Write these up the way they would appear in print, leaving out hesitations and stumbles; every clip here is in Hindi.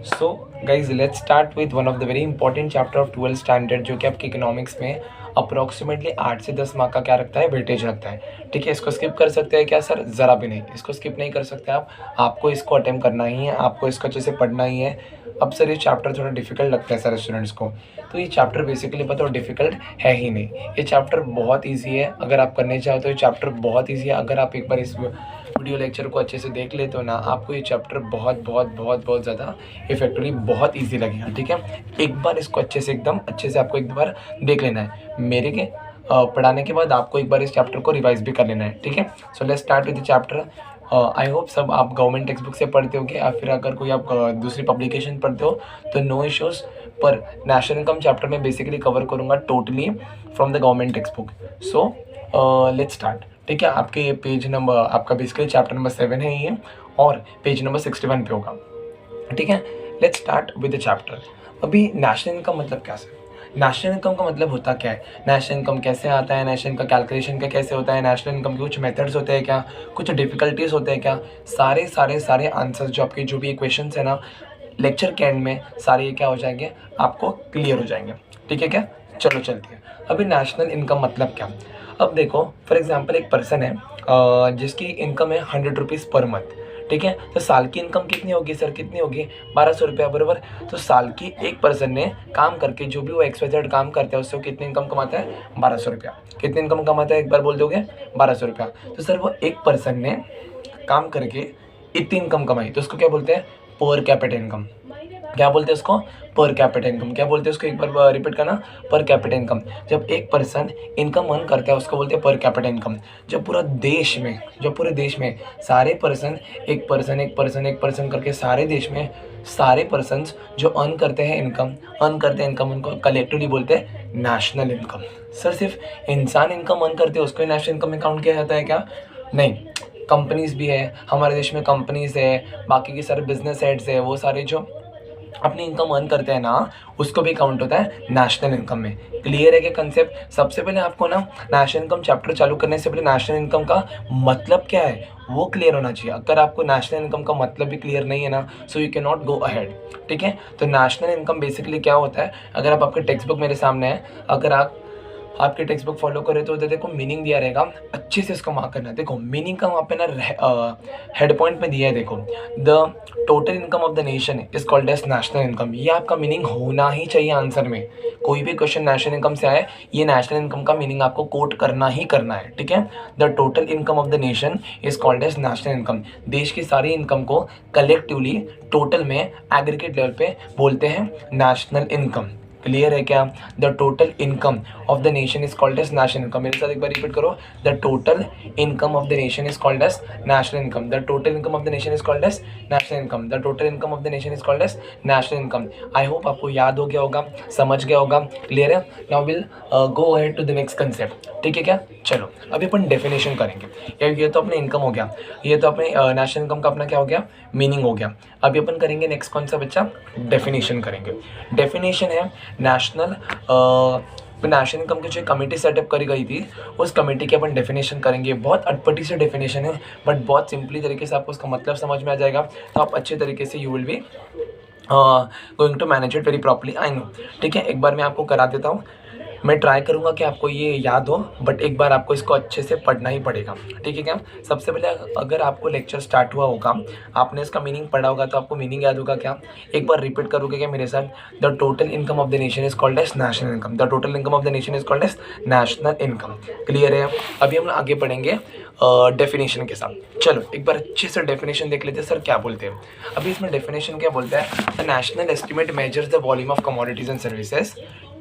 So guys let's start with one of the very important chapter of 12th standard, जो कि आपके इकोनॉमिक्स में अप्रॉक्सीमेटली 8 से 10 मार्क का क्या रखता है, वेटेज रखता है। ठीक है, इसको स्किप कर सकते हैं क्या सर? ज़रा भी नहीं, इसको स्किप नहीं कर सकते आप। आपको इसको अटेम्प्ट करना ही है, आपको इसको अच्छे से पढ़ना ही है। अब सर ये चैप्टर थोड़ा डिफिकल्ट लगता है सर स्टूडेंट्स को, तो ये चैप्टर बेसिकली पता हो डिफिकल्ट है ही नहीं। ये चैप्टर बहुत ईजी है, अगर आप करने चाहो तो ये चैप्टर बहुत ईजी है। अगर आप एक बार इस वीडियो लेक्चर को अच्छे से देख लेते हो ना, आपको ये चैप्टर बहुत बहुत बहुत बहुत ज़्यादा इफेक्टिवली बहुत इजी लगेगा। ठीक है, एक बार इसको अच्छे से एकदम अच्छे से आपको एक बार देख लेना है। मेरे के पढ़ाने के बाद आपको एक बार इस चैप्टर को रिवाइज भी कर लेना है। ठीक है, so let's start with the chapter. I hope सब आप गवर्नमेंट टेक्स्ट बुक से पढ़ते होगे, या फिर अगर कोई आप दूसरी पब्लिकेशन पढ़ते हो तो नो इश्यूज़। पर नेशनल इनकम चैप्टर में बेसिकली कवर करूँगा totally from the government text book. So let's start. ठीक है, आपके पेज नंबर, आपका बेसिकली चैप्टर नंबर 7 है ये, और पेज नंबर 61 पे होगा। ठीक है, let's start with the chapter. अभी नेशनल इनकम मतलब क्या सर? नेशनल इनकम का मतलब होता क्या है, नेशनल इनकम कैसे आता है, नेशनल इनकम कैलकुलेशन का कैसे होता है, नेशनल इनकम के कुछ मेथड्स होते हैं क्या, कुछ डिफिकल्टीज होते हैं क्या, सारे सारे सारे आंसर्स जो आपके जो भी क्वेश्चन है ना, लेक्चर के एंड में सारे ये क्या हो जाएंगे, आपको क्लियर हो जाएंगे। ठीक है क्या? चलो चलते हैं। अभी नेशनल इनकम मतलब क्या? अब देखो, फॉर एग्जांपल एक पर्सन है जिसकी इनकम है 100 रुपीज़ पर मंथ। ठीक है, तो साल की इनकम कितनी होगी सर? कितनी होगी? 1200 रुपया, बराबर। तो साल की एक पर्सन ने काम करके, जो भी वो XYZ काम करता है, उससे वो कितनी इनकम कमाता है? 1200 रुपया। कितनी इनकम कमाता है, एक बार बोल दोगे? 1200 रुपया। तो सर वो एक पर्सन ने काम करके इतनी इनकम कमाई, तो उसको क्या बोलते हैं? Per capita income. क्या बोलते हैं उसको? Per capita income. क्या बोलते हैं उसको? एक बार रिपीट करना, पर कैपिटा इनकम। जब एक पर्सन इनकम अर्न करता है उसको बोलते हैं पर कैपिटा इनकम। जब पूरे देश में सारे पर्सन एक पर्सन एक पर्सन एक पर्सन करके सारे देश में सारे पर्सन्स जो अर्न करते हैं इनकम, उनको कलेक्टिवली बोलते हैं नेशनल इनकम। सर सिर्फ इंसान इनकम अर्न करते हैं उसको नेशनल इनकम में काउंट किया जाता है क्या? नहीं, कंपनीज भी है हमारे देश में, कंपनीज है, बाकी के सारे बिजनेस हेड्स है, वो सारे जो अपनी इनकम अर्न करते हैं ना, उसको भी काउंट होता है नेशनल इनकम में। क्लियर है कि कंसेप्ट? सबसे पहले आपको ना नेशनल इनकम चैप्टर चालू करने से पहले नेशनल इनकम का मतलब क्या है वो क्लियर होना चाहिए। अगर आपको नेशनल इनकम का मतलब भी क्लियर नहीं है ना, so you can not go ahead. ठीक है, तो नेशनल इनकम बेसिकली क्या होता है, अगर आप आपके टेक्स्ट बुक मेरे सामने है, अगर आप आपके टेक्स्ट बुक फॉलो करें तो देखो मीनिंग दिया रहेगा, अच्छे से इसको मार्क करना। देखो मीनिंग का वहाँ पे ना हेड पॉइंट में दिया है, देखो the total income of the nation is called as national income. ये आपका मीनिंग होना ही चाहिए आंसर में। कोई भी क्वेश्चन नेशनल इनकम से आए, ये नेशनल इनकम का मीनिंग आपको कोट करना ही करना है। ठीक है, the total income of the nation is called as national income. देश की सारी इनकम को कलेक्टिवली टोटल में एग्रीगेट लेवल पे बोलते हैं नेशनल इनकम। क्लियर है क्या? The total income of the nation is called as national income. मेरे साथ एक बार रिपीट करो, the total income of the nation is called as national income. The total income of the nation is called as national income. The total income of the nation is called as national income. I hope आपको याद हो गया होगा, समझ गया होगा। क्लियर है? Now will go ahead to the next concept. ठीक है क्या? चलो अभी अपन डेफिनेशन करेंगे। ये तो अपने इनकम हो गया, ये तो अपने नेशनल इनकम का अपना क्या हो गया, मीनिंग हो गया। अभी अपन करेंगे नेक्स्ट कौन सा बच्चा? डेफिनेशन करेंगे। डेफिनेशन है नेशनल इनकम की जो कमेटी सेटअप करी गई थी, उस कमेटी की अपन डेफिनेशन करेंगे। बहुत अटपटी से डेफिनेशन है, बट बहुत सिंपली तरीके से आपको उसका मतलब समझ में आ जाएगा, तो आप अच्छे तरीके से you will be going to manage it very properly, I know. ठीक है, एक बार मैं आपको करा देता हूँ। मैं ट्राई करूँगा कि आपको ये याद हो, बट एक बार आपको इसको अच्छे से पढ़ना ही पड़ेगा। ठीक है क्या? सबसे पहले अगर आपको लेक्चर स्टार्ट हुआ होगा, आपने इसका मीनिंग पढ़ा होगा, तो आपको मीनिंग याद होगा क्या? एक बार रिपीट करोगे क्या मेरे साथ? The total income of the nation is called as national income. The total income of the nation is called as national income. Clear है? अभी हम आगे पढ़ेंगे डेफिनेशन के साथ। चलो एक बार अच्छे से डेफिनेशन देख लेते हैं, सर क्या बोलते हैं। अभी इसमें डेफिनेशन क्या बोलता है? The national estimate measures the volume of commodities and services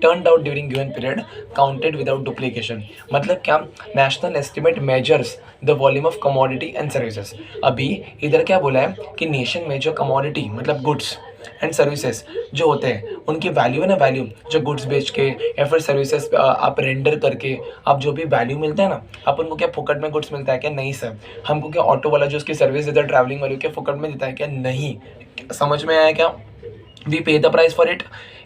turned out during given period counted without duplication। मतलब क्या? National estimate measures the volume of commodity and services. अभी इधर क्या बोला है कि नेशन में जो कमोडिटी मतलब गुड्स एंड सर्विसेज जो होते हैं, उनकी वैल्यू है ना, वैल्यू जो गुड्स बेच के या फिर सर्विसेज आप रेंडर करके आप जो भी वैल्यू मिलता है ना, आप उनको क्या फुकट में गुड्स मिलता है क्या? नहीं सर। हमको क्या ऑटो वाला जो उसकी सर्विस देता है, ट्रैवलिंग वाले, क्या फुकट में देता है क्या? नहीं। समझ में आया क्या? We pay the price for it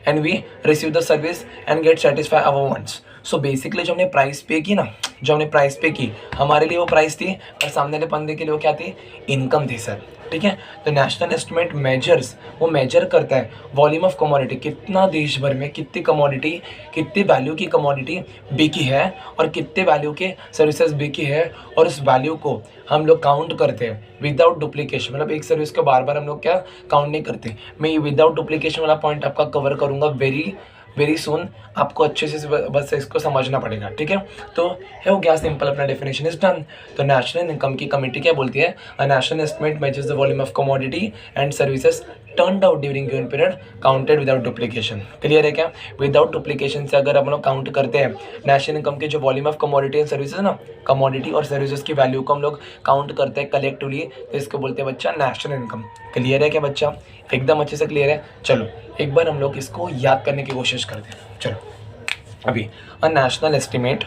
and we receive the service and get satisfy our wants। So basically जो हमने प्राइस पे की ना, जो हमने प्राइस पे की, हमारे लिए वो प्राइस थी और सामने वाले बंदे के लिए वो क्या थी, इनकम थी सर। ठीक है, तो नेशनल एस्टिमेट मेजर्स, वो मेजर करता है वॉल्यूम ऑफ कमोडिटी, कितना देश भर में कितनी कमोडिटी, कितनी वैल्यू की कमोडिटी बिकी है और कितने वैल्यू के सर्विसेज बिकी है, और उस वैल्यू को हम लोग काउंट करते हैं विदाउट डुप्लीकेशन। मतलब एक सर्विस को बार बार हम लोग क्या काउंट नहीं करते। मैं ये विदाउट डुप्लीकेशन वाला पॉइंट आपका कवर करूँगा वेरी सुन। आपको अच्छे से बस इसको समझना पड़ेगा। ठीक है, तो है हो गया सिंपल, अपना डेफिनेशन इज डन। तो नेशनल इनकम की कमेटी क्या बोलती है, a national estimate measures the volume of commodity and services turned out during given period counted without duplication. Clear है क्या, विदाउट डुप्लीकेशन से अगर हम लोग काउंट करते हैं नेशनल इनकम के जो volume of commodity and services ना, कमोडिटी और सर्विसेज की वैल्यू को हम लोग काउंट करते हैं कलेक्टिवली, तो इसको बोलते हैं बच्चा नेशनल इनकम। क्लियर है क्या बच्चा, एकदम अच्छे से क्लियर है। चलो एक बार हम लोग इसको याद करने की कोशिश करते हैं। चलो अभी a national estimate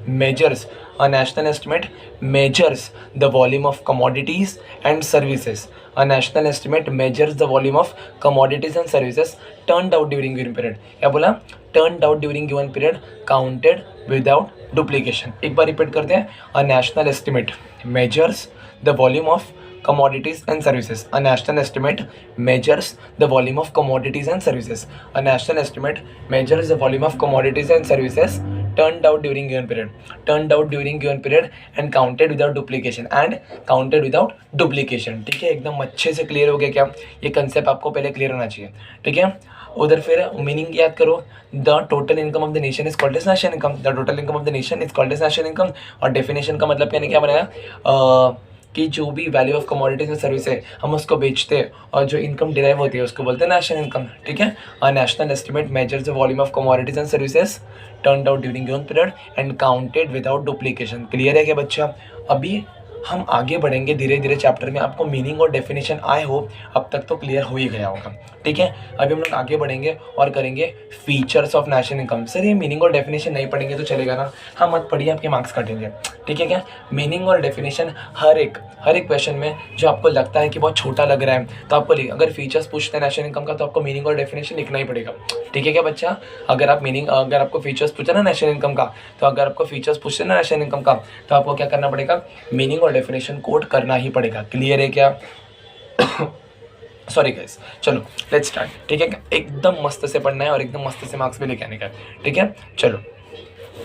measures a national estimate measures the volume of commodities and services. A national estimate measures the volume of commodities and services turned out during given period. क्या बोला, turned out during given period counted without duplication. एक बार रिपीट करते हैं, a national estimate measures the volume of commodities and services. A national estimate measures the volume of commodities and services. A national estimate measures the volume of commodities and services turned out during given period and counted without duplication ठीक है, एकदम अच्छे से क्लियर हो गया क्या, ये कंसेप्ट आपको पहले क्लियर होना चाहिए। ठीक है, उधर फिर मीनिंग याद करो, the total income of the nation is called as national income. The total income of the nation is called as national income. और डेफिनेशन का मतलब यानी क्या बनाया कि जो भी value of commodities and service है हम उसको बेचते हैं और जो इनकम डिराइव होती है उसको बोलते हैं नेशनल इनकम। ठीक है, और national estimate measures the volume of commodities and services turned out during given period and counted without duplication. Clear है क्या बच्चा, अभी हम आगे बढ़ेंगे धीरे धीरे चैप्टर में। आपको मीनिंग और डेफिनेशन आए हो अब तक तो क्लियर हो ही गया होगा। ठीक है, अभी हम लोग आगे बढ़ेंगे और करेंगे features of national income. Sir ये मीनिंग और डेफिनेशन नहीं पढ़ेंगे तो चलेगा ना, हाँ मत पढ़िए, आपके मार्क्स कटेंगे। ठीक है क्या, मीनिंग और डेफिनेशन हर एक क्वेश्चन में जो आपको लगता है कि बहुत छोटा लग रहा है तो आपको अगर फीचर्स पूछते हैं नेशनल इनकम का तो आपको मीनिंग और डेफिनेशन लिखना ही पड़ेगा। ठीक है क्या बच्चा, अगर आपको फीचर्स पूछे ना नेशनल इनकम का, तो अगर आपको फीचर्स पूछते ना नेशनल इनकम का तो आपको क्या करना पड़ेगा, मीनिंग और डेफिनेशन कोड करना ही पड़ेगा। क्लियर है क्या सॉरी गाइस, चलो लेट्स स्टार्ट। ठीक है, एकदम मस्त से पढ़ना है और एकदम मस्त से मार्क्स भी लेके आने का है। ठीक है, चलो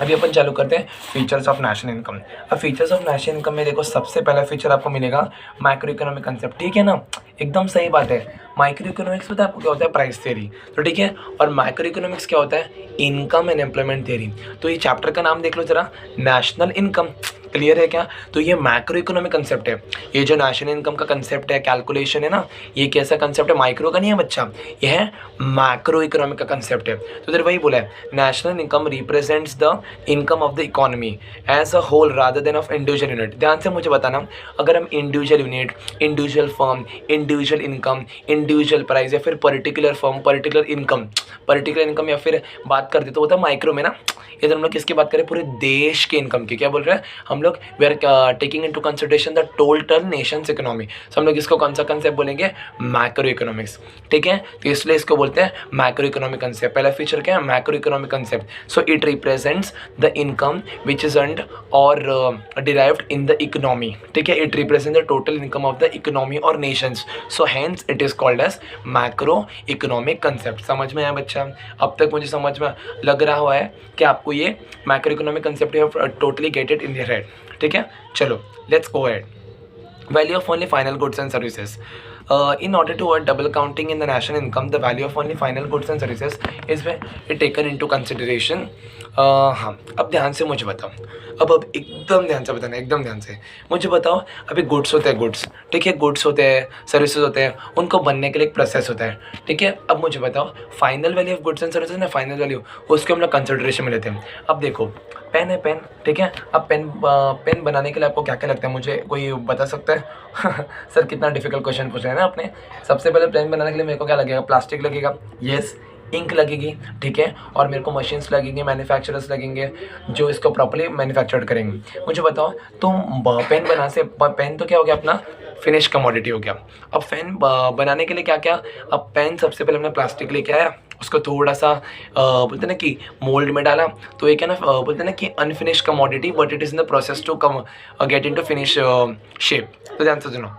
अभी अपन चालू करते हैं फीचर्स ऑफ नेशनल इनकम। अब फीचर्स ऑफ नेशनल इनकम में देखो सबसे पहला फीचर आपको मिलेगा माइक्रो इकोनॉमिक कंसेप्ट। ठीक है ना, एकदम सही बात है। माइक्रो इकोनॉमिक्स पता है आपको क्या होता है, प्राइस थ्योरी। तो ठीक है, और माइक्रो इकोनॉमिक्स क्या होता है, इनकम एंड एम्प्लॉयमेंट थ्योरी। तो ये चैप्टर का नाम देख लो जरा, नेशनल इनकम। क्लियर है क्या, तो ये मैक्रो इकोनॉमिक कंसेप्ट है। ये जो नेशनल इनकम का कंसेप्ट है, कैलकुलेशन है ना, ये कैसा कंसेप्ट है, माइक्रो का नहीं है बच्चा, ये है मैक्रो इकोनॉमिक का कंसेप्ट है। तो इधर वही बोला है, national income represents the income of the economy as a whole rather than of individual unit. ध्यान से मुझे बताना, अगर हम individual unit, individual firm, individual income, individual price या फिर पर्टिकुलर फर्म, पर्टिकुलर इनकम या फिर बात करते तो होता है माइक्रो में ना। इधर हम लोग किसकी बात करें, पूरे देश के इनकम की। क्या बोल रहे हैं हम लोग, we are taking into consideration the total nations economy. So हम लोग इसको कौन सा कंसेप्ट बोलेंगे, मैक्रो इकोनॉमिक्स। ठीक है, तो इसलिए इसको बोलते हैं मैक्रो इकोनॉमिक कंसेप्ट। पहला फीचर क्या है, macro economic concept. So it represents the income which is earned और डिराइव्ड इन द इकोनॉमी। ठीक है, it represent the total income of the economy और nations. So hence it is called as macro economic concept. समझ में आया बच्चा, अब तक मुझे समझ में लग रहा हुआ है कि आपको ये मैक्रो इकोनॉमिक कंसेप्ट है totally get it in your head. ठीक है, चलो let's go ahead. Value of only final goods and services. In order to avoid double counting in the national income, the value of only final goods and services is taken into consideration. हाँ, अब ध्यान से मुझे बताओ, अब एकदम ध्यान से बताना, एकदम ध्यान से मुझे बताओ। अभी गुड्स होते हैं, गुड्स, ठीक है, गुड्स होते हैं, सर्विसेज होते हैं, उनको बनने के लिए एक प्रोसेस होता है। ठीक है, अब मुझे बताओ final value of goods and services ना, फाइनल वैल्यू उसको हम लोग कंसिडरेशन में लेते हैं। अब देखो पेन है, पेन, ठीक है, अब पेन बनाने के लिए आपको क्या क्या लगता है, मुझे कोई बता सकता है सर कितना डिफिकल्ट क्वेश्चन पूछ रहे हैं ना आपने। सबसे पहले पेन बनाने के लिए मेरे को क्या लगेगा, प्लास्टिक लगेगा, यस, इंक लगेगी, ठीक है, और मेरे को मशीन्स लगेंगे, मैन्युफैक्चरर्स लगेंगे जो इसको प्रॉपर्ली मैन्युफैक्चर्ड करेंगे। मुझे बताओ तुम पेन तो क्या हो गया अपना फिनिश कमोडिटी हो गया। अब पेन बनाने के लिए क्या क्या, अब पेन सबसे पहले हमने प्लास्टिक लेके आया, उसको थोड़ा सा बोलते हैं ना कि मोल्ड में डाला, तो एक है ना बोलते हैं ना कि unfinished commodity but it is in the process to come get in to finish shape. तो ध्यान से सुनो,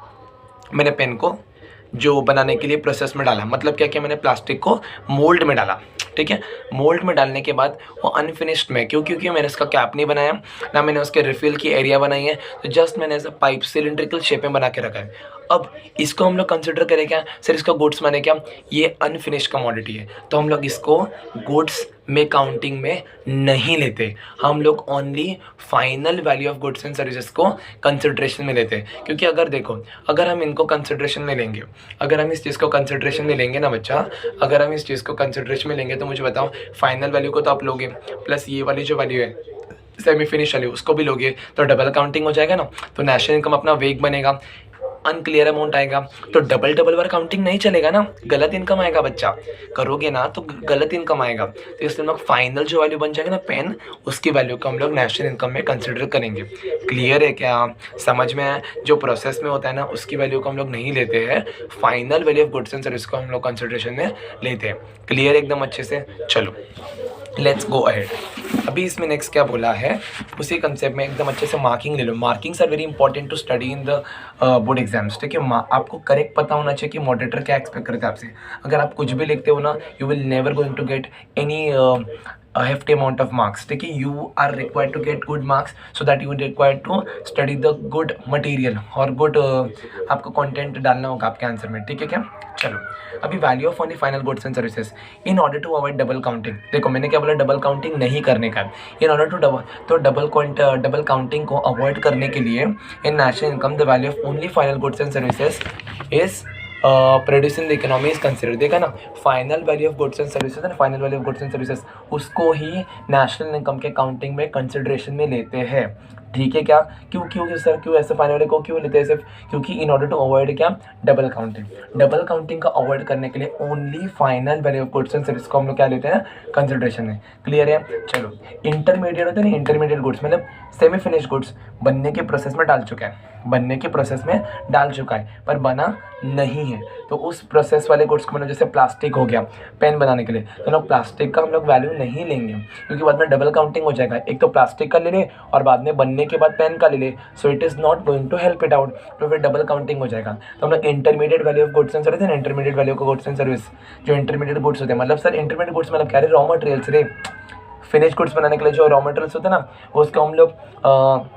मैंने पेन को जो बनाने के लिए प्रोसेस में डाला, मतलब क्या किया, मैंने प्लास्टिक को मोल्ड में डाला, ठीक है। मोल्ड में डालने के बाद वो अनफिनिश्ड में क्योंकि मैंने इसका कैप नहीं बनाया, ना मैंने उसके रिफिल की एरिया बनाई है, तो जस्ट मैंने ऐसा पाइप सिलिंड्रिकल शेप में बना के रखा है। अब इसको हम लोग कंसिडर करें क्या, सर इसका गुड्स माने क्या, ये अनफिनिश कमोडिटी है, तो हम लोग इसको गुड्स में काउंटिंग में नहीं लेते, हम लोग only final value of goods and services को कंसिडरेशन में लेते हैं। क्योंकि अगर देखो, अगर हम इनको कंसिडरेशन में लेंगे, अगर हम इस चीज़ को कंसिडरेशन में लेंगे ना बच्चा, अगर हम इस चीज़ को कंसिडरेशन में लेंगे तो मुझे बताओ, फाइनल वैल्यू को तो आप लोगे, प्लस ये वाली जो वैल्यू है सेमी फिनिश वाली उसको भी लोगे, तो डबल काउंटिंग हो जाएगा ना, तो नेशनल इनकम अपना वेग बनेगा, अनक्लियर अमाउंट आएगा, तो डबल बार काउंटिंग नहीं चलेगा ना, गलत इनकम आएगा बच्चा, करोगे ना तो गलत इनकम आएगा। तो इसलिए हम लोग फाइनल जो वैल्यू बन जाएगा ना पेन, उसकी वैल्यू को हम लोग नेशनल इनकम में कंसिडर करेंगे। क्लियर है क्या, समझ में आया? जो प्रोसेस में होता है ना उसकी वैल्यू को हम लोग नहीं लेते हैं, final value of goods and service को हम लोग कंसिडरेशन में लेते हैं। क्लियर एकदम अच्छे से? चलो लेट्स गो अहेड। अभी इसमें नेक्स्ट क्या बोला है, उसी कंसेप्ट में एकदम अच्छे से मार्किंग ले लो। Markings are very important to study in the board exams, ठीक है। आपको करेक्ट पता होना चाहिए कि मॉडरेटर क्या एक्सपेक्ट करता है आपसे। अगर आप कुछ भी लिखते हो ना, you will never going to get any hefty amount of marks, ठीक है। you are required to get good marks so that you required to study the good material और good आपको कंटेंट डालना होगा आपके आंसर में, ठीक है क्या। चलो अभी value of only final goods and services in order to avoid double counting. देखो मैंने क्या बोला, डबल काउंटिंग नहीं करने का। In order to double counting को अवॉइड करने के लिए in national income the value of only final goods and services is producing the economy is consider. देखा ना, final value of goods and services and final value of goods and services उसको ही नेशनल इनकम के काउंटिंग में कंसिडरेशन में लेते हैं, ठीक है क्या। क्यों सर, क्यों ऐसे फाइनल को क्यों लेते हैं सिर्फ, क्योंकि इन ऑर्डर टू अवॉइड क्या, डबल काउंटिंग का अवॉइड करने के लिए only final value of goods and service को हम लोग क्या लेते हैं, कंसिडरेशन में। क्लियर है? चलो इंटरमीडिएट होते हैं ना, इंटरमीडिएट गुड्स मतलब सेमी फिनिश गुड्स बनने के प्रोसेस में डाल चुका है, पर बना नहीं है, तो उस प्रोसेस वाले गुड्स को मतलब जैसे प्लास्टिक हो गया पेन बनाने के लिए, तो लोग प्लास्टिक का हम लोग वैल्यू नहीं लेंगे, क्योंकि बाद में डबल काउंटिंग हो जाएगा। एक तो प्लास्टिक का ले ले और बाद में बनने के बाद पेन का ले ले, so it is not going to help it out, तो फिर डबल काउंटिंग हो जाएगा। तो हम लोग intermediate value of goods and service and intermediate value of goods and service, जो इंटरमीडिएट गुड्स होते हैं, मतलब सर इंटरमीडिएट गुड्स मतलब क्या है, रॉ मटेरियल्स रे, फिनिश गुड्स बनाने के लिए जो रॉ मटेरियल्स होते हैं ना, उसको हम लोग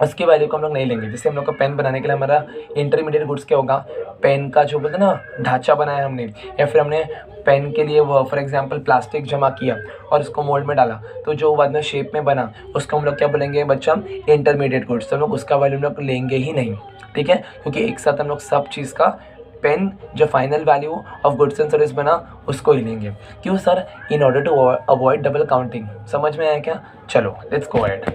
उसकी वैल्यू को हम लोग नहीं लेंगे। जैसे हम लोग का पेन बनाने के लिए हमारा इंटरमीडिएट गुड्स क्या होगा, पेन का जो बोलते हैं ना ढांचा बनाया हमने, या फिर हमने पेन के लिए वो फॉर एग्जांपल प्लास्टिक जमा किया और उसको मोल्ड में डाला, तो जो बाद में शेप में बना उसको हम लोग क्या बोलेंगे बच्चा, इंटरमीडिएट गुड्स। तो हम लोग उसका वैल्यू हम लोग लेंगे ही नहीं, ठीक है, क्योंकि एक साथ हम लोग सब चीज़ का पेन जो final value of goods and service बना उसको ही लेंगे। क्यों sir, in order to avoid double counting. समझ में आया क्या? चलो लेट्स गो अहेड।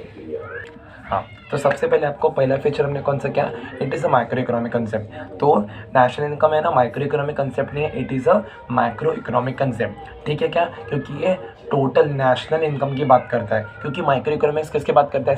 हाँ, तो सबसे पहले आपको पहला फीचर हमने कौन सा क्या, it is a micro economic concept. तो नेशनल इनकम है ना, माइक्रो इकोनॉमिक कंसेप्ट नहीं है, it is a micro economic concept, ठीक है क्या, क्योंकि ये टोटल नेशनल इनकम की बात करता है। क्योंकि माइक्रो इकोनॉमिक्स किसकी बात करता है,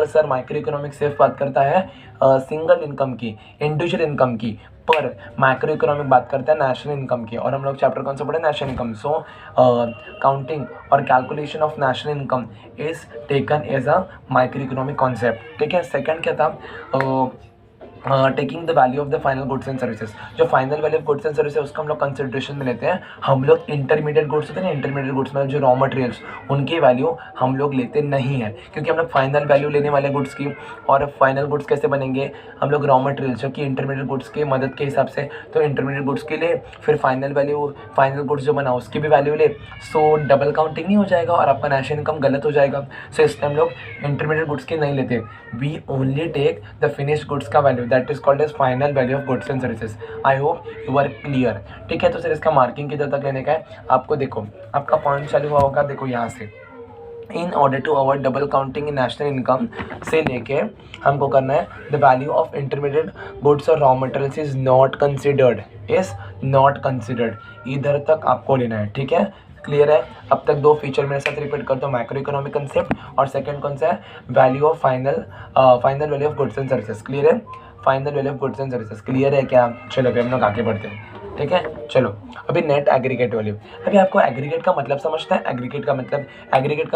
सर माइक्रो इकोनॉमिक्स सिर्फ बात करता है सिंगल इनकम की, इंडिविजुअल इनकम की, पर मैक्रो इकोनॉमिक बात करता है नेशनल इनकम की। और हम लोग चैप्टर कौन सा पढ़े, नेशनल इनकम। सो काउंटिंग और calculation of national income is taken as a micro economic concept, ठीक है। सेकंड क्या था, taking the value of the final goods and services. जो final value of goods and services उसको हम लोग कंसिडरेशन में लेते हैं। हम लोग इंटरमीडिएट गुड्स होते हैं ना, इंटरमीडिएट गुड्स मतलब जो रॉ मटेरियल्स, उनकी वैल्यू हम लोग लेते नहीं हैं, क्योंकि हम लोग फाइनल वैल्यू लेने वाले गुड्स की। और फाइनल गुड्स कैसे बनेंगे, हम लोग रॉ मटेरियल्स जो कि इंटरमीडिएट गुड्स की मदद के हिसाब से, तो इंटरमीडिएट गुड्स के लिए फिर फाइनल गुड्स जो बना उसकी भी वैल्यू ले, सो डबल काउंटिंग नहीं हो जाएगा और आपका नेशनल इनकम गलत हो जाएगा। सो इसलिए हम लोग इंटरमीडिएट गुड्स की नहीं लेते, we only take the finish goods का value, that is called as final value of goods and services. I hope you are clear, ठीक है। तो सर इसका मार्किंग किधर तक लेने का है आपको, देखो आपका पॉइंट चालू हुआ होगा, देखो यहाँ से in order to avoid double counting in national income से लेके हमको करना है the value of intermediate goods और raw materials is not considered, इधर तक आपको लेना है, ठीक है। क्लियर है? अब तक दो फीचर मेरे साथ रिपीट कर दो, मैक्रो इकोनॉमिक कंसेप्ट और सेकंड कौन सा है, value of final value of goods and services. Clear है? Final value of goods and services. Clear है क्या? चलो अभी हम लोग आगे बढ़ते हैं, ठीक है। चलो अभी नेट एग्रीगेट वैल्यू। अभी आपको एग्रीगेट का मतलब समझता है? एग्रीगेट का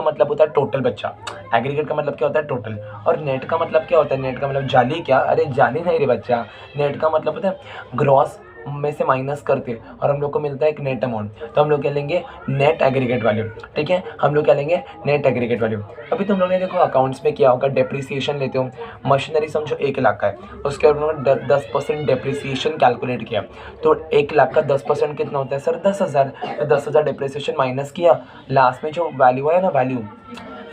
मतलब होता है टोटल बच्चा। एग्रीगेट का मतलब क्या होता है? टोटल। और नेट का मतलब क्या होता है? नेट का मतलब जाली क्या? अरे जाली नहीं रे बच्चा, नेट का मतलब होता है ग्रॉस में से माइनस करके और हम लोग को मिलता है एक नेट अमाउंट, तो हम लोग क्या लेंगे? नेट एग्रीगेट वैल्यू, ठीक है। हम लोग क्या लेंगे? Net aggregate value. अभी तुम लोग ने देखो अकाउंट्स में किया होगा, डेप्रिसिएशन लेते हो, मशीनरी समझो 1 लाख का है, उसके बाद उन्होंने 10% डेप्रिसिएशन कैलकुलेट किया, तो 1 लाख का 10% कितना होता है सर? 10,000। तो 10,000 डेप्रिसिएशन माइनस किया, लास्ट में जो वैल्यू है ना, वैल्यू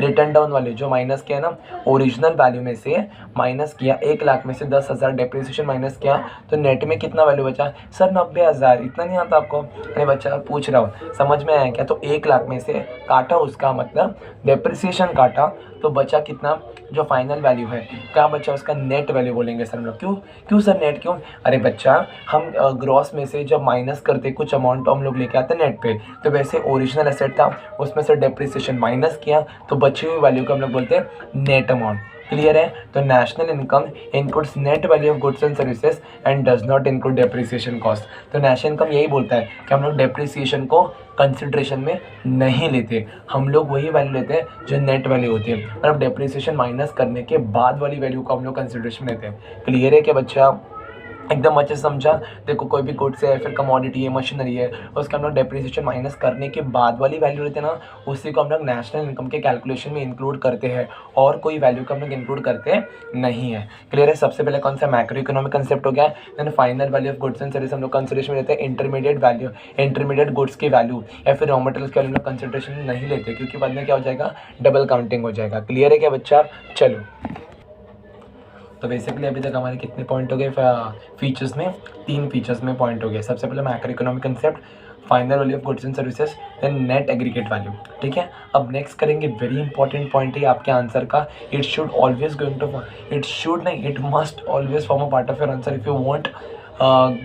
रिटर्न डाउन वाले जो माइनस किया ना, ओरिजिनल वैल्यू में से माइनस किया, 1 लाख में से 10,000 डेप्रिसिएशन माइनस किया, तो नेट में कितना वैल्यू बचा सर? 90,000। इतना नहीं आता आपको? अरे बच्चा पूछ रहा हूँ, समझ में आया क्या? तो 1 लाख में से काटा, उसका मतलब डेप्रिसिएशन काटा, तो बचा कितना? जो फाइनल वैल्यू है क्या बचा? उसका नेट वैल्यू बोलेंगे सर हम लोग। क्यों सर नेट क्यों? अरे बच्चा हम ग्रॉस में से जब माइनस करते कुछ अमाउंट तो हम लोग लेके आते नेट पे, तो वैसे ओरिजिनल एसेट था, उसमें से डेप्रिसिएशन माइनस किया, तो बची हुई वैल्यू को हम लोग बोलते हैं नेट अमाउंट। क्लियर है? तो national income includes net value of goods and services and does not include depreciation cost. तो नेशनल इनकम यही बोलता है कि हम लोग डेप्रिसिएशन को कंसिडरेशन में नहीं लेते, हम लोग वही वैल्यू लेते हैं जो नेट वैल्यू होती है, और अब डेप्रिसिएशन माइनस करने के बाद वाली वैल्यू को हम लोग कंसिडरेशन में लेते हैं। क्लियर है क्या बच्चा? एकदम अच्छे से समझा? देखो कोई भी गुड्स है, फिर कमोडिटी है, मशीनरी है, उसका हम लोग डेप्रिसिएशन माइनस करने के बाद वाली वैल्यू लेते हैं ना, उसी को हम लोग नेशनल इनकम के कैलकुलेशन में इंक्लूड करते हैं, और कोई वैल्यू को हम लोग इंक्लूड करते नहीं है। क्लियर है? सबसे पहले कौन सा? मैक्रो इकोनॉमिक कंसेप्ट हो गया। Then final value of goods and service हम लोग कंसिडरेशन में लेते हैं। इंटरमीडिएट वैल्यू, इंटरमीडिएट गुड्स की वैल्यू या फिर रॉ मटेरियल्स के हम लोग कंसिडरेशन में नहीं लेते, क्योंकि बाद में क्या हो जाएगा? डबल काउंटिंग हो जाएगा। क्लियर है क्या बच्चा? चलो तो बेसिकली अभी तक हमारे कितने पॉइंट हो गए फीचर्स में? 3 फीचर्स में पॉइंट हो गए। सबसे पहले macro economic concept, final value of goods and services, then net aggregate value, ठीक है। अब नेक्स्ट करेंगे वेरी इंपॉर्टेंट पॉइंट है आपके आंसर का, it should always going to, it should नहीं, it must always form a part of your answer if you want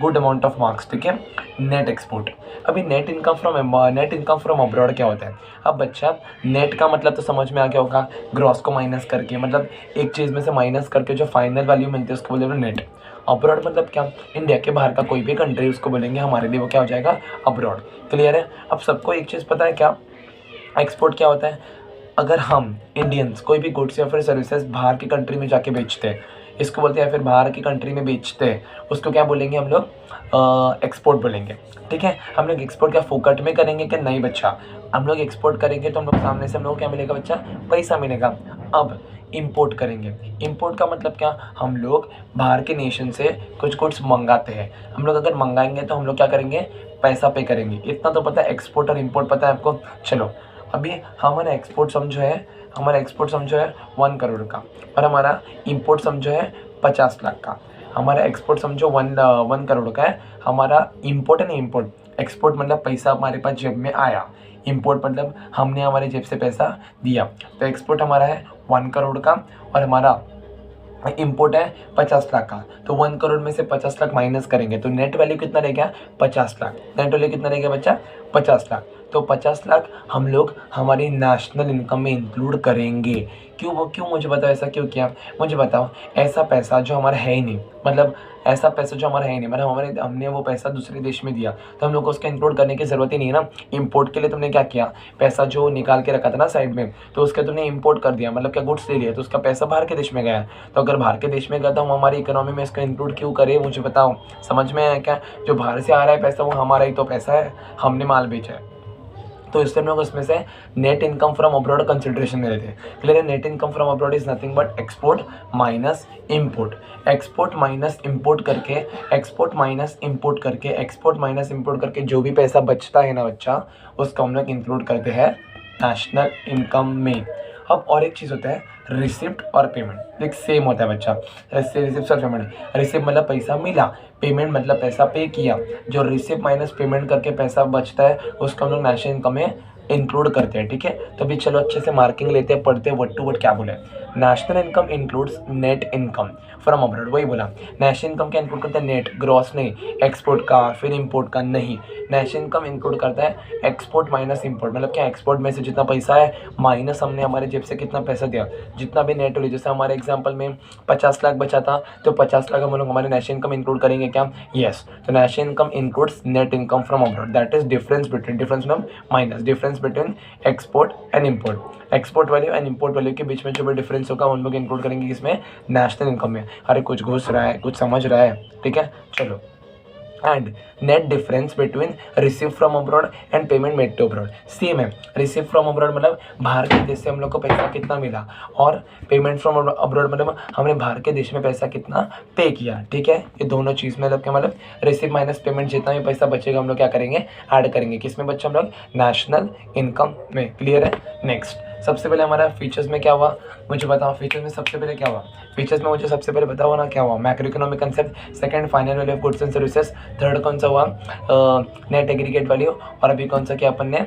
good amount of marks, ठीक है। Net export. अभी नेट इनकम फ्रॉम अब्रॉड क्या होता है? अब बच्चा नेट का मतलब तो समझ में आ गया होगा, ग्रॉस को माइनस करके, मतलब एक चीज़ में से माइनस करके जो फाइनल वैल्यू मिलती है उसको बोलेंगे नेट। अब्रॉड मतलब क्या? इंडिया के बाहर का कोई भी कंट्री, उसको बोलेंगे हमारे लिए वो क्या हो जाएगा? अब्रॉड। क्लियर है? अब सबको एक चीज़ पता है क्या? एक्सपोर्ट क्या होता है? अगर हम इंडियंस कोई भी गुड्स या फिर सर्विसेज बाहर की कंट्री में जाके बेचते हैं, इसको बोलते हैं, या फिर बाहर की कंट्री में बेचते हैं, उसको क्या बोलेंगे हम लोग? एक्सपोर्ट बोलेंगे, ठीक है। हम लोग एक्सपोर्ट क्या फोकट में करेंगे कि नहीं बच्चा? हम लोग एक्सपोर्ट करेंगे तो हम लोग सामने से हम लोग क्या मिलेगा बच्चा? पैसा मिलेगा। अब इंपोर्ट करेंगे, इंपोर्ट का मतलब क्या? हम लोग बाहर के नेशन से कुछ गुड्स मंगाते हैं, हम लोग अगर मंगाएंगे तो हम लोग क्या करेंगे? पैसा पे करेंगे। इतना तो पता है, एक्सपोर्ट और इंपोर्ट पता है आपको। चलो अभी हमारा एक्सपोर्ट समझो है, 1 करोड़ का, और हमारा इंपोर्ट समझो है 50 लाख का। हमारा एक्सपोर्ट समझो 1 करोड़ का है, हमारा इंपोर्ट है ना, इंपोर्ट, एक्सपोर्ट मतलब पैसा हमारे पास जेब में आया, इंपोर्ट मतलब हमने हमारे जेब से पैसा दिया। तो एक्सपोर्ट हमारा है 1 करोड़ का और हमारा इंपोर्ट है 50 लाख का। तो 1 करोड़ में से 50 लाख माइनस करेंगे तो नेट वैल्यू कितना रह गया? 50 लाख। नेट वैल्यू कितना रह गया बच्चा? 50 लाख। तो 50 लाख हम लोग हमारी नेशनल इनकम में इंक्लूड करेंगे। क्यों मुझे बताओ ऐसा क्यों किया? मुझे बताओ, ऐसा पैसा जो हमारा है ही नहीं, मतलब ऐसा पैसा जो हमारा है ही नहीं, मतलब हमने वो पैसा दूसरे देश में दिया, तो हम लोग को उसका इंक्लूड करने की ज़रूरत ही नहीं है ना। इंपोर्ट के लिए तुमने क्या किया? पैसा जो निकाल के रखा था ना साइड में, तो उसका तुमने इंपोर्ट कर दिया, मतलब क्या गुड्स ले लिया, तो उसका पैसा बाहर के देश में गया। तो अगर बाहर के देश में गया तो हम हमारी इकोनॉमी में इसको इंक्लूड क्यों करें? मुझे बताओ, समझ में आया क्या? जो बाहर से आ रहा है पैसा वो हमारा ही तो पैसा है, हमने माल बेचा है, तो इसलिए हम लोग उसमें से net income from abroad consideration में लेते हैं। क्लियर है? Net income from abroad is nothing but export minus import. Export minus import करके जो भी पैसा बचता है ना बच्चा, उसको हम लोग इंक्लूड करते हैं नेशनल इनकम में। अब और एक चीज़ होता है रिसिप्ट और पेमेंट, एक सेम होता है बच्चा, रिसिप्ट और पेमेंट। रिसिप्ट मतलब पैसा मिला, पेमेंट मतलब पैसा पे किया। जो रिसिप्ट माइनस पेमेंट करके पैसा बचता है उसको हम लोग नेशनल इनकम में इंक्लूड करते हैं, ठीक है। तो अभी चलो अच्छे से मार्किंग लेते हैं, पढ़ते हैं वर्ड टू वर्ड क्या बोले। National income includes net income from abroad, वही बोला। नेशनल इनकम क्या इंक्लूड करता है? नेट, ग्रॉस नहीं, एक्सपोर्ट का फिर इंपोर्ट का नहीं, नेशनल इनकम इंक्लूड करता है एक्सपोर्ट माइनस इंपोर्ट। मतलब क्या, एक्सपोर्ट में से जितना पैसा है माइनस हमने हमारे जेब से कितना पैसा दिया, जितना भी नेट हो। जैसे हमारे एग्जाम्पल में 50 लाख बचा था, तो 50 लाख हम लोग हमारे नेशनल इनकम इंक्लूड करेंगे क्या? यस। तो national income includes net income from abroad, that is difference between, difference मतलब minus, difference between export and import. Export value and import value के बीच में जो भी डिफरेंस होगा उन लोग इंक्लूड करेंगे इसमें, नेशनल इनकम में। अरे कुछ घुस रहा है, कुछ समझ रहा है? ठीक है, चलो। And net difference between receive from abroad and payment made to abroad, same है। रिसीव फ्रॉम अब्रॉड मतलब बाहर के देश से हम लोग को पैसा कितना मिला, और पेमेंट फ्रॉम अब्रॉड मतलब हमने बाहर के देश में पैसा कितना पे किया। ठीक है, ये दोनों चीज़ में क्या मतलब, रिसीव माइनस पेमेंट, जितना भी पैसा बचेगा हम लोग क्या करेंगे, ऐड करेंगे। किस में बच्चे? हम लोग नेशनल इनकम में। क्लियर है? नेक्स्ट, सबसे पहले हमारा फीचर्स में क्या हुआ मुझे बताओ। फीचर्स में सबसे पहले क्या हुआ? फीचर्स में मुझे सबसे पहले बताओ ना क्या हुआ। Macro economic concept, second final value of goods and services, third कौन सा हुआ? नेट एग्रीगेट वैल्यू, और अभी कौन सा किया अपन ने?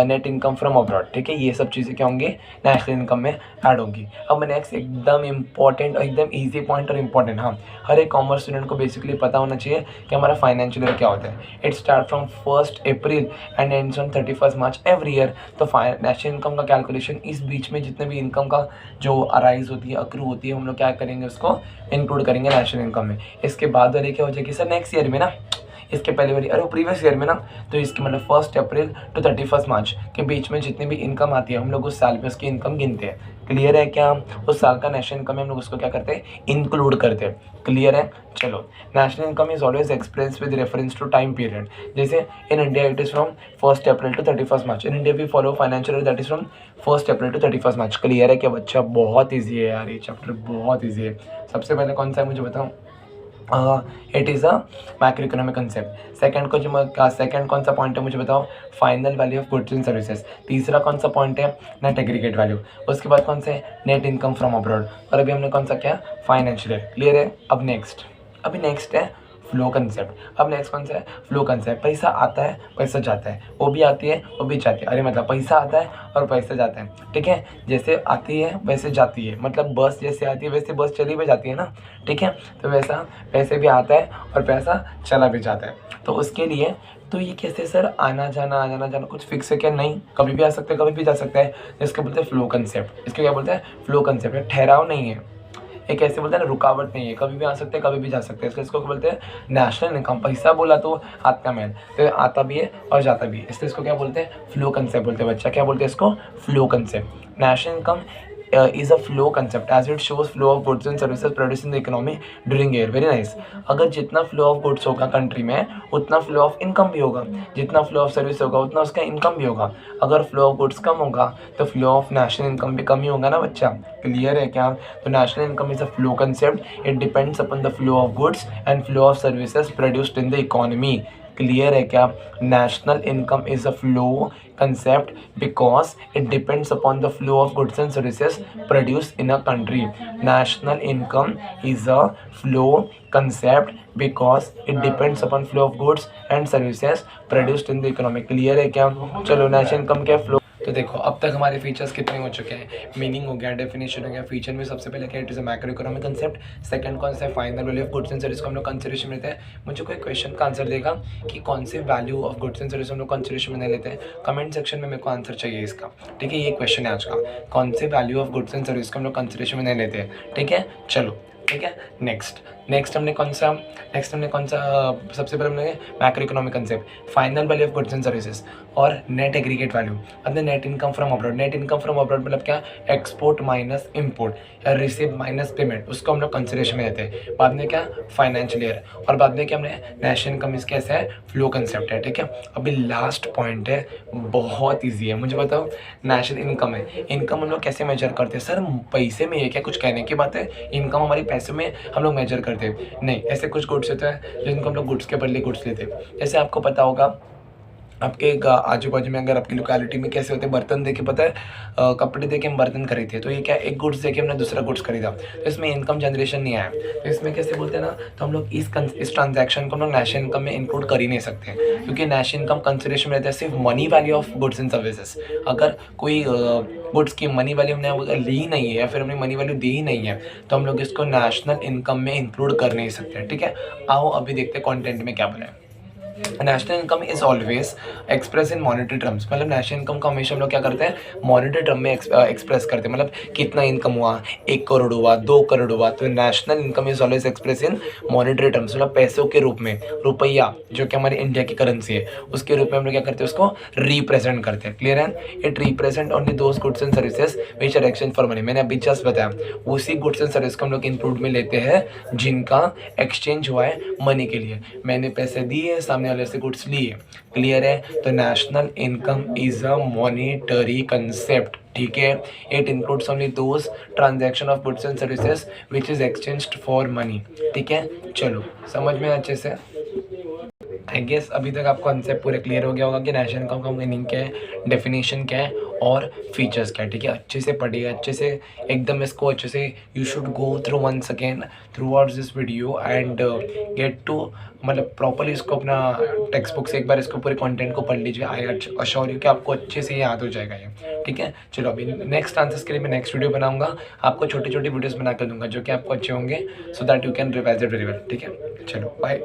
Net income from abroad. ठीक है, ये सब चीज़ें क्या होंगी? नेशनल इनकम में ऐड होंगी। अब नेक्स्ट एकदम इंपॉर्टेंट और एकदम ईजी पॉइंट और इम्पॉर्टेंट, हाँ, हर एक कॉमर्स स्टूडेंट को बेसिकली पता होना चाहिए कि हमारा फाइनेंशियल ईयर क्या होता है। It start from 1 April and ends on 31 March every year. तो नेशनल इनकम का कैलकुलेशन, इस बीच में जितने भी इनकम का जो अराइज होती है, अक्रू होती है, हम लोग क्या करेंगे, उसको इंक्लूड करेंगे नेशनल इनकम में। इसके बाद वाले क्या हो जाएगी सर? नेक्स्ट ईयर में ना, इसके पहले वाली, अरे वो प्रीवियस ईयर में ना, तो इसके मतलब 1 अप्रैल टू 31 मार्च के बीच में जितनी भी इनकम आती है हम लोग उस साल में उसकी इनकम गिनते हैं। क्लियर है क्या? उस साल का नेशनल इनकम हम लोग उसको क्या करते हैं? इंक्लूड करते हैं। क्लियर है? चलो, national income is always express with reference to time period. जैसे in India it is from 1 April to 31 March. In India we follow financial year that is from 1 April to 31 March. Clear है क्या बच्चा? बहुत ईजी है यार, ये चैप्टर बहुत ईजी है। सबसे पहले कौन सा है मुझे बताओ? It is a macro economic concept. Second कौन सा पॉइंट है मुझे बताओ? Final value of goods and services. तीसरा कौन सा पॉइंट है? Net aggregate value. उसके बाद कौन से? Net income from abroad. और अभी हमने कौन सा किया? Financial year. क्लियर है? अब नेक्स्ट है फ्लो कंसेप्ट। अब नेक्स्ट कौन सा है? Flow concept. पैसा आता है, पैसा जाता है, वो भी आती है, वो भी जाती है। अरे मतलब पैसा आता है और पैसा जाता है। ठीक है, जैसे आती है वैसे जाती है, मतलब बस जैसे आती है वैसे बस चली भी जाती है ना। ठीक है, तो वैसा पैसे भी आता है और पैसा चला भी जाता है। तो उसके लिए तो ये कैसे सर? आना जाना कुछ फिक्स है क्या? नहीं, कभी भी आ सकता है, कभी भी जा सकता है। इसको बोलते हैं फ्लो कंसेप्ट। इसको क्या बोलते हैं? Flow concept. ठहराव नहीं है, एक ऐसे बोलते हैं ना, रुकावट नहीं है, कभी भी आ सकते हैं, कभी भी जा सकते हैं। इसको बोलते हैं नेशनल इनकम। पैसा बोला तो हाथ का मैल, तो आता भी है और जाता भी है, इसलिए इसको क्या बोलते हैं? फ्लो कंसेप्ट बोलते हैं। बच्चा क्या बोलते हैं इसको? Flow concept. National income is a flow concept as it shows flow of goods and services produced in the economy during year. Very nice. अगर जितना flow of goods होगा कंट्री में उतना flow of income भी होगा, जितना flow of service होगा उतना उसका income भी होगा। अगर flow of goods कम होगा तो flow of national income भी कम ही होगा ना बच्चा। क्लियर है क्या? तो national income is a flow concept. It depends upon the flow of goods and flow of services produced in the economy. Clear है क्या? National income is a flow concept because it depends upon the flow of goods and services produce in a country. National income is a flow concept because it depends upon flow of goods and services produced in the economy. Clear है क्या? चलो, नेशनल इनकम क्या फ्लो। तो देखो अब तक हमारे फीचर्स कितने हो चुके हैं? मीनिंग हो गया, डेफिनेशन हो गया। फीचर में सबसे पहले क्या? It is a macro economic concept. Second कौन सा है? Final value of goods and service को हम लोग कंसिडरेशन में लेते हैं। मुझे कोई क्वेश्चन का आंसर देगा कि कौन से value of goods and service हम लोग कंसिडरेशन में नहीं लेते हैं? कमेंट सेक्शन में मेरे को आंसर चाहिए इसका। ठीक है, ये क्वेश्चन है आज का, कौन से value of goods and service को हम लोग कंसिडरेशन में नहीं लेते हैं। ठीक है, चलो ठीक है। नेक्स्ट हमने कौन सा सबसे पहले हमने macro economic concept, final value of goods and services और नेट एग्रीगेट वैल्यू। अब net income from abroad. Net income from abroad मतलब क्या? एक्सपोर्ट माइनस इंपोर्ट या रिसीव माइनस पेमेंट, उसको हम लोग कंसिडरेशन में लेते हैं। बाद में क्या? Financial year. और बाद में क्या? हमने नेशनल इनकम इसके ऐसा है फ्लो कंसेप्ट है। ठीक है, अभी लास्ट पॉइंट है, बहुत ईजी है। मुझे बताओ, नेशनल इनकम है, इनकम हम लोग कैसे मेजर करते हैं? सर पैसे में है क्या? कुछ कहने की बात है? इनकम हमारी पैसे में हम लोग मेजर करते हैं? नहीं, ऐसे कुछ गुड्स होते हैं जिनको हम लोग गुड्स के बदले गुड्स लेते हैं। जैसे आपको पता होगा आपके आजू बाजू में अगर आपकी लोकेलिटी में कैसे होते हैं बर्तन देके पता है कपड़े देके हम बर्तन खरीदते हैं, तो ये क्या एक गुड्स देके हमने दूसरा गुड्स खरीदा, तो इसमें इनकम जनरेशन नहीं आया, तो इसमें कैसे बोलते हैं ना, तो हम लोग इस ट्रांजैक्शन को हम लोग नेशनल इनकम में इंक्लूड कर ही नहीं सकते हैं, क्योंकि नेशनल इनकम कंसिडरेशन में रहता है सिर्फ money value of goods and services. अगर कोई गुड्स की मनी वैल्यू हमने अगर ली नहीं है या फिर हमने मनी वैल्यू दी ही नहीं है, तो हम लोग इसको नेशनल इनकम में इंक्लूड कर नहीं सकते। ठीक है, आओ अभी देखते हैं कंटेंट में क्या बना है। National income is always express in monetary terms, मतलब नेशनल इनकम को हमेशा हम लोग क्या करते हैं मॉनेटरी टर्म में एक्सप्रेस करते हैं, मतलब कितना इनकम हुआ, 1 करोड़ हुआ, 2 करोड़ हुआ, तो national income is always express in monetary terms, मतलब पैसों के रूप में, रुपया जो कि हमारी इंडिया की करेंसी है उसके रूप में हम लोग क्या करते हैं उसको रिप्रेजेंट करते हैं। क्लियर है, it represent only those goods and services which are exchange for money. मैंने अभी जस्ट बताया उसी गुड्स एंड सर्विस को हम लोग इंक्लूड में लेते हैं जिनका एक्सचेंज हुआ है मनी के लिए, मैंने पैसे दिए सामने वाले से गुड्स लिए। क्लियर है, तो national income is a monetary concept. ठीक है, it includes only those transaction of goods and services which is exchanged for money. ठीक है, चलो समझ में अच्छे से। आई गेस अभी तक आपको कॉन्सेप्ट पूरे क्लियर हो गया होगा कि नेशनल इनकम का मीनिंग क्या है, डेफिनेशन क्या है और फीचर्स क्या है। ठीक है, अच्छे से पढ़िए, अच्छे से एकदम इसको अच्छे से you should go through once again throughout this video and get to, मतलब प्रॉपरली इसको अपना टेक्स्ट बुक से एक बार इसको पूरे कंटेंट को पढ़ लीजिए। आई अश्योर यू कि आपको अच्छे से याद हो जाएगा ये। ठीक है, चलो अभी नेक्स्ट आंसर्स के लिए मैं नेक्स्ट वीडियो बनाऊंगा, आपको छोटी छोटी वीडियोस बना कर दूंगा जो कि आपको अच्छे होंगे, so that you can revise it very well. ठीक है, चलो बाय।